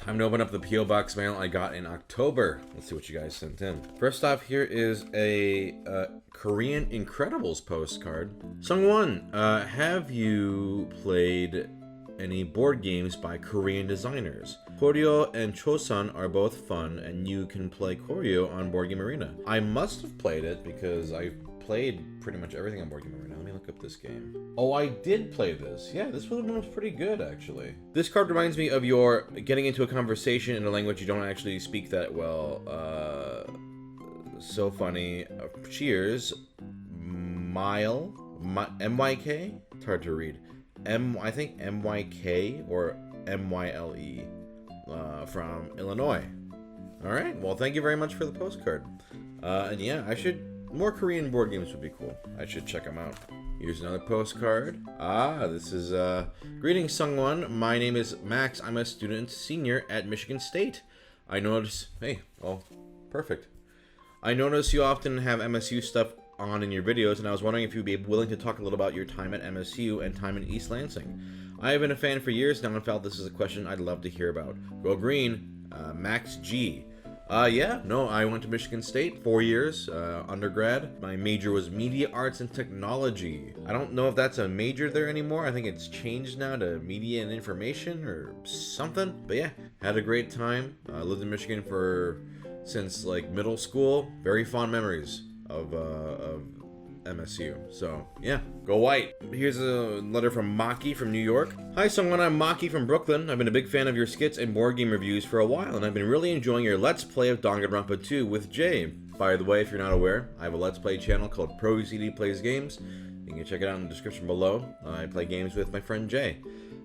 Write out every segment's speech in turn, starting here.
Time to open up the P.O. Box mail I got in October. Let's see what you guys sent in. First off, here is a Korean Incredibles postcard. Sungwon, have you played any board games by Korean designers? Koryo and Chosun are both fun, and you can play Koryo on Board Game Arena. I must have played it because I've played pretty much everything on Board Game Arena. Let me look up this game. Oh, I did play this. Yeah, this one was pretty good, actually. This card reminds me of your getting into a conversation in a language you don't actually speak that well. So funny. Cheers. MYK? It's hard to read. I think MYK or MYLE from Illinois. Alright, well, thank you very much for the postcard. And yeah, more Korean board games would be cool. I should check them out. Here's another postcard. This is, greetings, Sungwon. My name is Max. I'm a student senior at Michigan State. I notice, hey, oh, perfect. I notice you often have MSU stuff on in your videos, and I was wondering if you'd be willing to talk a little about your time at MSU and time in East Lansing. I have been a fan for years now and felt this is a question I'd love to hear about. Go Green, Max G. Yeah, no, I went to Michigan State 4 years, undergrad. My major was Media Arts and Technology. I don't know if that's a major there anymore. I think it's changed now to Media and Information or something. But yeah, had a great time. Lived in Michigan since like middle school. Very fond memories of MSU. So yeah, go white. Here's a letter from Maki from New York. Hi Sungwon, I'm Maki from Brooklyn. I've been a big fan of your skits and board game reviews for a while, and I've been really enjoying your Let's Play of Danganronpa 2 with Jay. By the way, if you're not aware, I have a Let's Play channel called ProZD Plays Games. You can check it out in the description below. I play games with my friend Jay.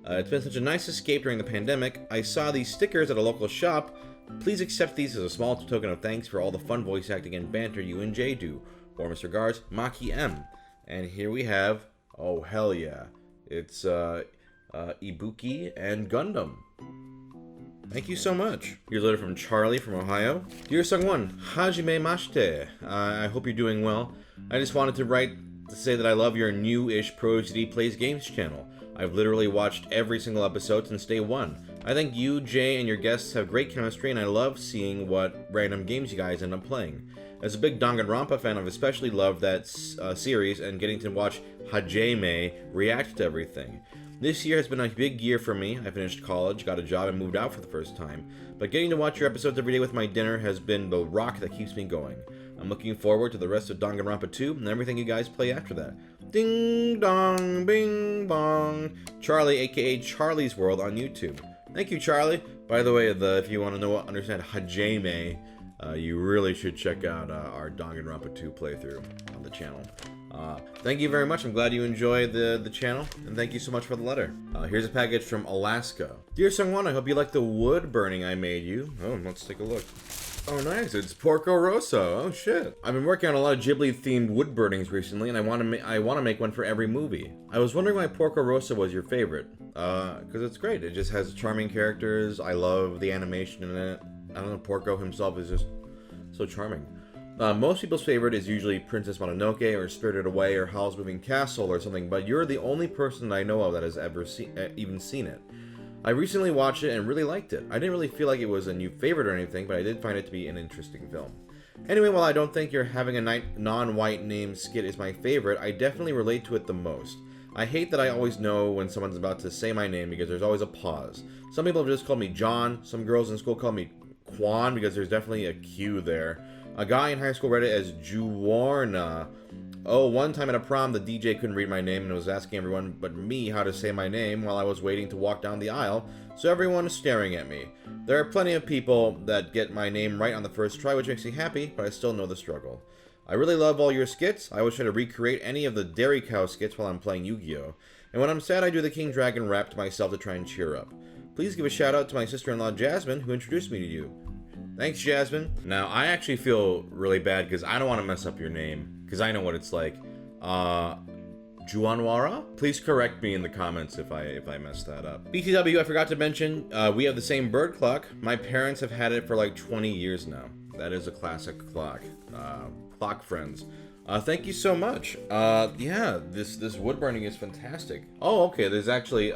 It's been such a nice escape during the pandemic. I saw these stickers at a local shop. Please accept these as a small token of thanks for all the fun voice acting and banter you and Jay do. Warmest regards, Maki M. And here we have, oh hell yeah, it's Ibuki and Gundam. Thank you so much. Here's a letter from Charlie from Ohio. Dear Sungwon, hajime mashite. I hope you're doing well. I just wanted to write to say that I love your new-ish ProZD Plays Games channel. I've literally watched every single episode since day one. I think you, Jay, and your guests have great chemistry, and I love seeing what random games you guys end up playing. As a big Danganronpa fan, I've especially loved that series and getting to watch Hajime react to everything. This year has been a big year for me. I finished college, got a job, and moved out for the first time. But getting to watch your episodes every day with my dinner has been the rock that keeps me going. I'm looking forward to the rest of Danganronpa 2 and everything you guys play after that. Ding dong, bing bong. Charlie, aka Charlie's World on YouTube. Thank you, Charlie. By the way, if you want to understand Hajime, you really should check out our Danganronpa 2 playthrough on the channel. Thank you very much. I'm glad you enjoyed the channel, and thank you so much for the letter. Here's a package from Alaska. Dear Sungwon, I hope you like the wood burning I made you. Oh, let's take a look. Oh, nice. It's Porco Rosso. Oh, shit. I've been working on a lot of Ghibli-themed wood burnings recently, and I want to make one for every movie. I was wondering why Porco Rosso was your favorite. Because it's great. It just has charming characters. I love the animation in it. I don't know, Porco himself is just so charming. Most people's favorite is usually Princess Mononoke or Spirited Away or Howl's Moving Castle or something, but you're the only person that I know of that has ever even seen it. I recently watched it and really liked it. I didn't really feel like it was a new favorite or anything, but I did find it to be an interesting film. Anyway, while I don't think you're having a non-white name skit is my favorite, I definitely relate to it the most. I hate that I always know when someone's about to say my name because there's always a pause. Some people have just called me John, some girls in school call me Quan because there's definitely a Q there. A guy in high school read it as Juwarna. Oh, one time at a prom, the DJ couldn't read my name and was asking everyone but me how to say my name while I was waiting to walk down the aisle, so everyone is staring at me. There are plenty of people that get my name right on the first try, which makes me happy, but I still know the struggle. I really love all your skits. I always try to recreate any of the Dairy Cow skits while I'm playing Yu-Gi-Oh! And when I'm sad, I do the King Dragon rap to myself to try and cheer up. Please give a shout out to my sister-in-law Jasmine, who introduced me to you. Thanks, Jasmine. Now, I actually feel really bad because I don't want to mess up your name, because I know what it's like. Juanwara? Please correct me in the comments if I messed that up. BTW, I forgot to mention, we have the same bird clock. My parents have had it for like 20 years now. That is a classic clock. Clock friends. Thank you so much. Yeah, this wood burning is fantastic. Oh, okay, there's actually,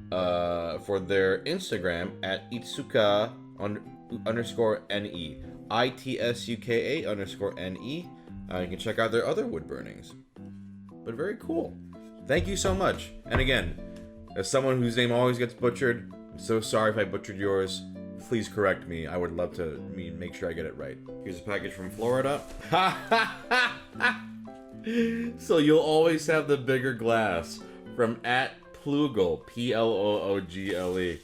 for their Instagram at Itsuka underscore NE. ITSUKA underscore NE. You can check out their other wood burnings. But very cool. Thank you so much. And again, as someone whose name always gets butchered, I'm so sorry if I butchered yours. Please correct me. I would love to make sure I get it right. Here's a package from Florida. So you'll always have the bigger glass from at Ploogle, Ploogle.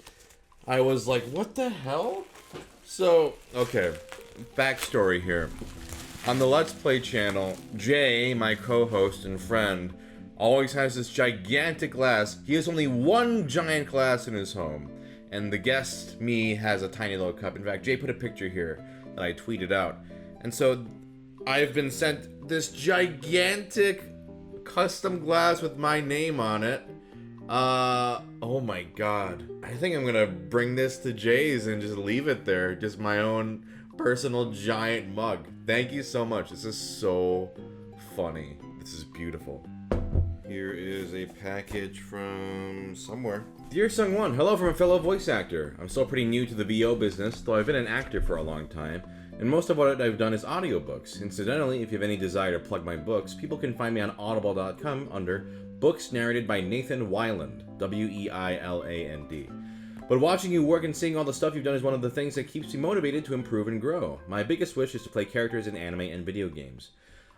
I was like, what the hell? So, okay, backstory here. On the Let's Play channel, Jay, my co-host and friend, always has this gigantic glass. He has only one giant glass in his home. And the guest, me, has a tiny little cup. In fact, Jay put a picture here that I tweeted out. And so I've been sent this gigantic custom glass with my name on it. Oh my god. I think I'm gonna bring this to Jay's and just leave it there. Just my own personal giant mug. Thank you so much. This is so funny. This is beautiful. Here is a package from somewhere. Dear SungWon, hello from a fellow voice actor. I'm still pretty new to the VO business, though I've been an actor for a long time, and most of what I've done is audiobooks. Incidentally, if you have any desire to plug my books, people can find me on audible.com under Books Narrated by Nathan Weiland, Weiland. But watching you work and seeing all the stuff you've done is one of the things that keeps me motivated to improve and grow. My biggest wish is to play characters in anime and video games.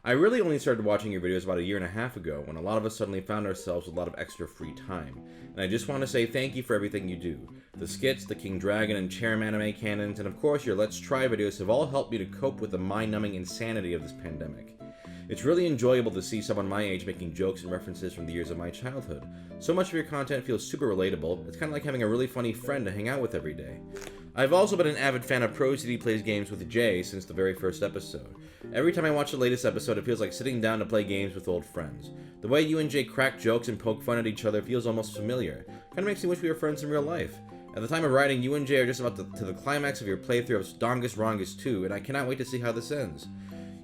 I really only started watching your videos about 1.5 years ago, when a lot of us suddenly found ourselves with a lot of extra free time. And I just want to say thank you for everything you do. The skits, the King Dragon and Cherem anime canons, and of course your Let's Try videos have all helped me to cope with the mind-numbing insanity of this pandemic. It's really enjoyable to see someone my age making jokes and references from the years of my childhood. So much of your content feels super relatable. It's kind of like having a really funny friend to hang out with every day. I've also been an avid fan of Pro CD Plays Games with Jay since the very first episode. Every time I watch the latest episode, it feels like sitting down to play games with old friends. The way you and Jay crack jokes and poke fun at each other feels almost familiar. Kinda makes me wish we were friends in real life. At the time of writing, you and Jay are just about to the climax of your playthrough of Dongus Rongus 2, and I cannot wait to see how this ends.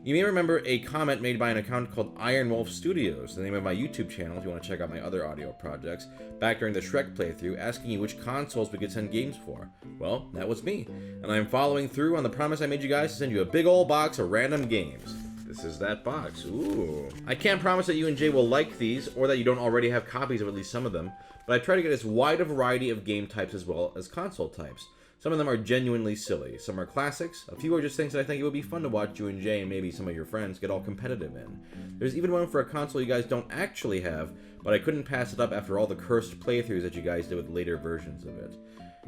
You may remember a comment made by an account called Iron Wolf Studios, the name of my YouTube channel if you want to check out my other audio projects, back during the Shrek playthrough, asking you which consoles we could send games for. Well, that was me, and I'm following through on the promise I made you guys to send you a big old box of random games. This is that box. Ooh. I can't promise that you and Jay will like these, or that you don't already have copies of at least some of them, but I try to get as wide a variety of game types as well as console types. Some of them are genuinely silly, some are classics, a few are just things that I think it would be fun to watch you and Jay and maybe some of your friends get all competitive in. There's even one for a console you guys don't actually have, but I couldn't pass it up after all the cursed playthroughs that you guys did with later versions of it.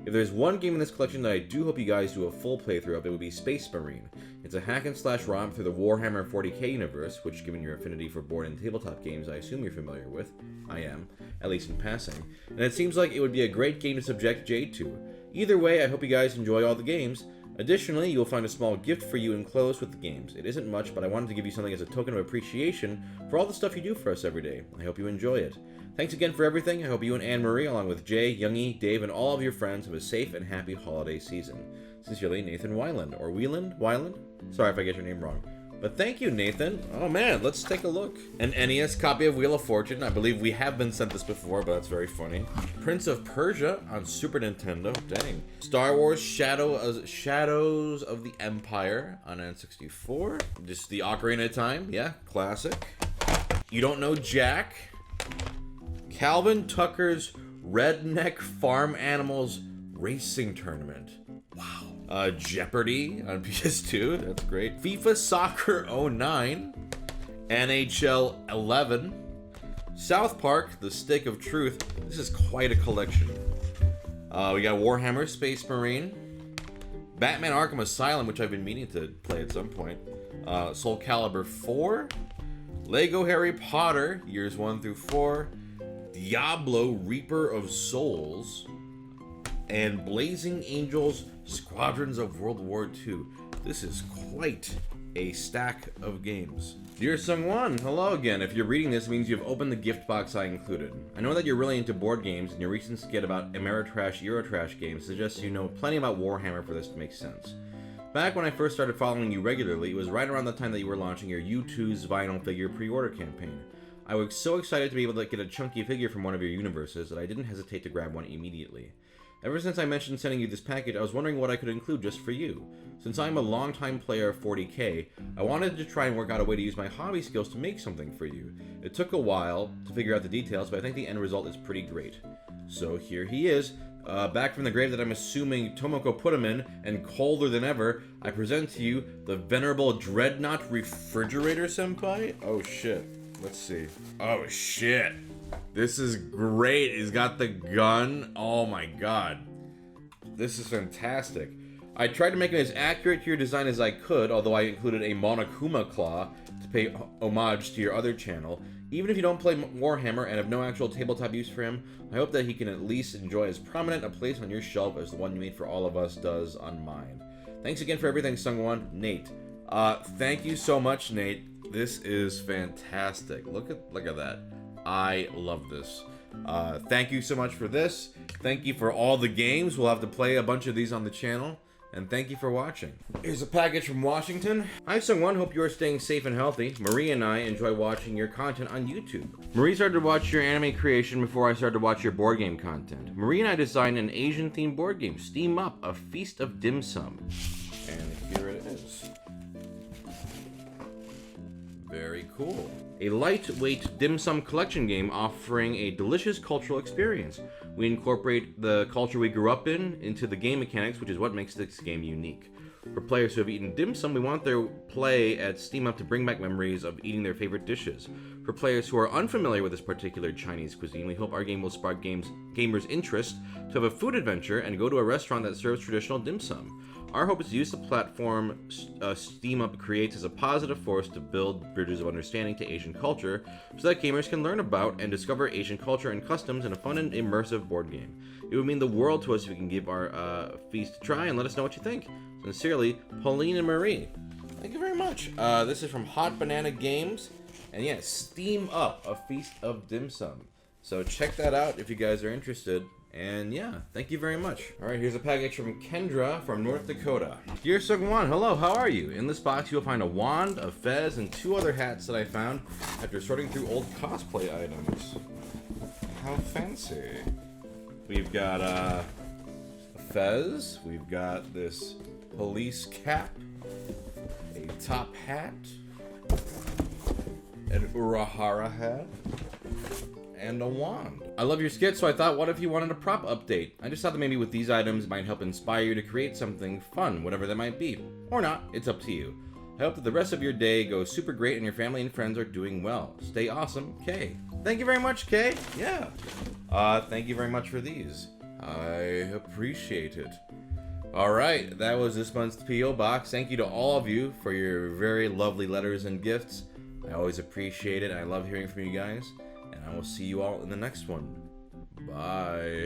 If there's one game in this collection that I do hope you guys do a full playthrough of, it would be Space Marine. It's a hack and slash romp through the Warhammer 40k universe, which given your affinity for board and tabletop games I assume you're familiar with. I am, at least in passing. And it seems like it would be a great game to subject Jay to. Either way, I hope you guys enjoy all the games. Additionally, you'll find a small gift for you enclosed with the games. It isn't much, but I wanted to give you something as a token of appreciation for all the stuff you do for us every day. I hope you enjoy it. Thanks again for everything. I hope you and Anne-Marie, along with Jay, Youngie, Dave, and all of your friends have a safe and happy holiday season. Sincerely, Nathan Weiland. Or Weiland? Sorry if I get your name wrong. But thank you, Nathan. Oh man, let's take a look. An NES copy of Wheel of Fortune. I believe we have been sent this before, but that's very funny. Prince of Persia on Super Nintendo. Dang. Star Wars Shadows of the Empire on N64. Just the Ocarina of Time. Yeah, classic. You Don't Know Jack. Calvin Tucker's Redneck Farm Animals Racing Tournament. Wow. Jeopardy on PS2, that's great. FIFA Soccer 09, NHL 11, South Park, The Stick of Truth. This is quite a collection. We got Warhammer Space Marine, Batman Arkham Asylum, which I've been meaning to play at some point, Soul Calibur 4, Lego Harry Potter, years 1 through 4, Diablo Reaper of Souls, and Blazing Angels Squadrons of World War II. This is quite a stack of games. Dear SungWon, hello again. If you're reading this, it means you've opened the gift box I included. I know that you're really into board games, and your recent skit about Ameritrash Eurotrash games suggests you know plenty about Warhammer for this to make sense. Back when I first started following you regularly, it was right around the time that you were launching your U2's vinyl figure pre-order campaign. I was so excited to be able to get a chunky figure from one of your universes that I didn't hesitate to grab one immediately. Ever since I mentioned sending you this package, I was wondering what I could include just for you. Since I'm a longtime player of 40K, I wanted to try and work out a way to use my hobby skills to make something for you. It took a while to figure out the details, but I think the end result is pretty great. So here he is, back from the grave that I'm assuming Tomoko put him in, and colder than ever, I present to you the venerable Dreadnought Refrigerator Senpai? Oh shit, let's see. Oh shit. This is great. He's got the gun. Oh my god. This is fantastic. I tried to make it as accurate to your design as I could, although I included a Monokuma claw to pay homage to your other channel. Even if you don't play Warhammer and have no actual tabletop use for him, I hope that he can at least enjoy as prominent a place on your shelf as the one you made for all of us does on mine. Thanks again for everything, SungWon. Nate. Thank you so much, Nate. This is fantastic. Look at that. I love this. Thank you so much for this. Thank you for all the games. We'll have to play a bunch of these on the channel. And thank you for watching. Here's a package from Washington. Hi SungWon, hope you are staying safe and healthy. Marie and I enjoy watching your content on YouTube. Marie started to watch your anime creation before I started to watch your board game content. Marie and I designed an Asian themed board game, Steam Up, a feast of dim sum. And here it is. Very cool. A lightweight dim sum collection game offering a delicious cultural experience. We incorporate the culture we grew up in into the game mechanics, which is what makes this game unique. For players who have eaten dim sum, we want their play at Steam Up to bring back memories of eating their favorite dishes. For players who are unfamiliar with this particular Chinese cuisine, we hope our game will spark gamers' interest to have a food adventure and go to a restaurant that serves traditional dim sum. Our hope is to use the platform Steam Up creates as a positive force to build bridges of understanding to Asian culture so that gamers can learn about and discover Asian culture and customs in a fun and immersive board game. It would mean the world to us if you can give our feast a try and let us know what you think. Sincerely, Pauline and Marie. Thank you very much. This is from Hot Banana Games. And yeah, Steam Up, a feast of dim sum. So check that out if you guys are interested. And yeah, thank you very much. All right, here's a package from Kendra from North Dakota. Dear SungWon, hello, how are you? In this box, you'll find a wand, a fez, and 2 other hats that I found after sorting through old cosplay items. How fancy. We've got a fez. We've got this police cap, a top hat, an Urahara hat, and a wand. I love your skit, so I thought, what if you wanted a prop update? I just thought that maybe with these items it might help inspire you to create something fun, whatever that might be. Or not, it's up to you. I hope that the rest of your day goes super great and your family and friends are doing well. Stay awesome, Kay. Thank you very much, Kay. Yeah. Thank you very much for these. I appreciate it. Alright, that was this month's P.O. Box. Thank you to all of you for your very lovely letters and gifts. I always appreciate it. I love hearing from you guys. And I will see you all in the next one. Bye.